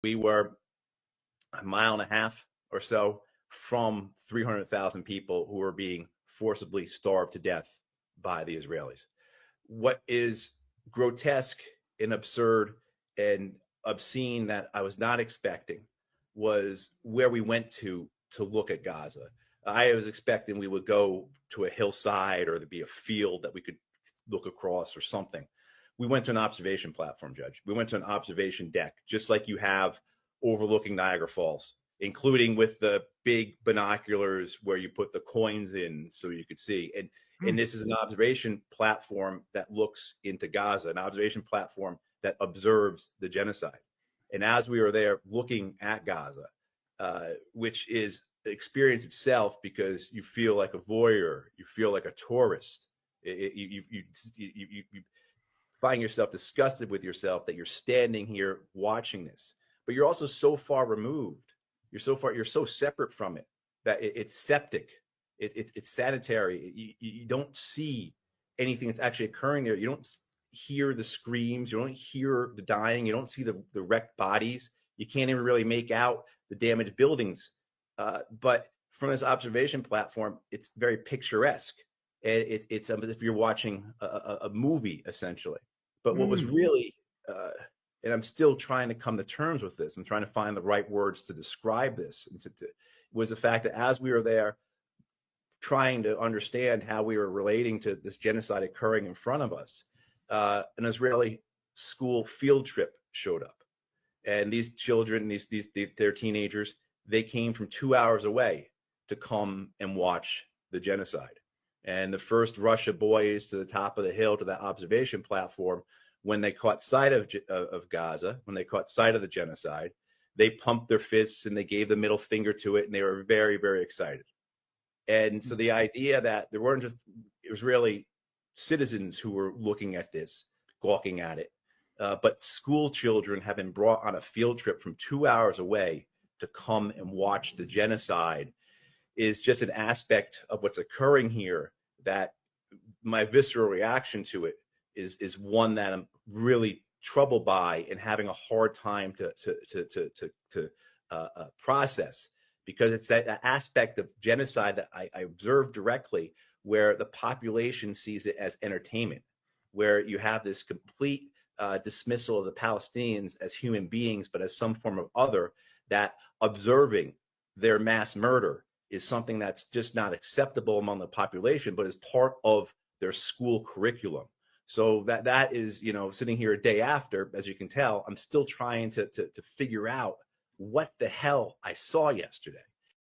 We were a mile and a half or so from 300,000 people who were being forcibly starved to death by the Israelis. What is grotesque and absurd and obscene that I was not expecting was where we went to look at Gaza. I was expecting we would go to a hillside or there'd be a field that we could look across or something. We went to an observation platform, Judge. We went to an observation deck, just like you have overlooking Niagara Falls, including with the big binoculars where you put the coins in so you could see. And Mm. this is an observation platform that looks into Gaza, an observation platform that observes the genocide. And as we were there looking at Gaza, which is the experience itself, because you feel like a voyeur, you feel like a tourist. You find yourself disgusted with yourself that you're standing here watching this, but you're also so far removed. You're so separate from it that it's septic. It's sanitary. You don't see anything that's actually occurring there. You don't hear the screams. You don't hear the dying. You don't see the wrecked bodies. You can't even really make out the damaged buildings. But from this observation platform, it's very picturesque. It's as if you're watching a movie, essentially. But what was Mm. really, and I'm still trying to come to terms with this, I'm trying to find the right words to describe this, and was the fact that as we were there trying to understand how we were relating to this genocide occurring in front of us, an Israeli school field trip showed up. And these children, they're teenagers, they came from 2 hours away to come and watch the genocide. And the first rush of boys to the top of the hill to that observation platform, when they caught sight of Gaza, when they caught sight of the genocide, they pumped their fists and they gave the middle finger to it, and they were very, very excited. And so the idea that there weren't just Israeli citizens who were looking at this, gawking at it, but school children have been brought on a field trip from 2 hours away to come and watch the genocide is just an aspect of what's occurring here that my visceral reaction to it is one that I'm really troubled by and having a hard time to process, because it's that aspect of genocide that I observed directly, where the population sees it as entertainment, where you have this complete dismissal of the Palestinians as human beings, but as some form of other, that observing their mass murder is something that's just not acceptable among the population, but is part of their school curriculum. So that is, sitting here a day after, as you can tell, I'm still trying to figure out what the hell I saw yesterday.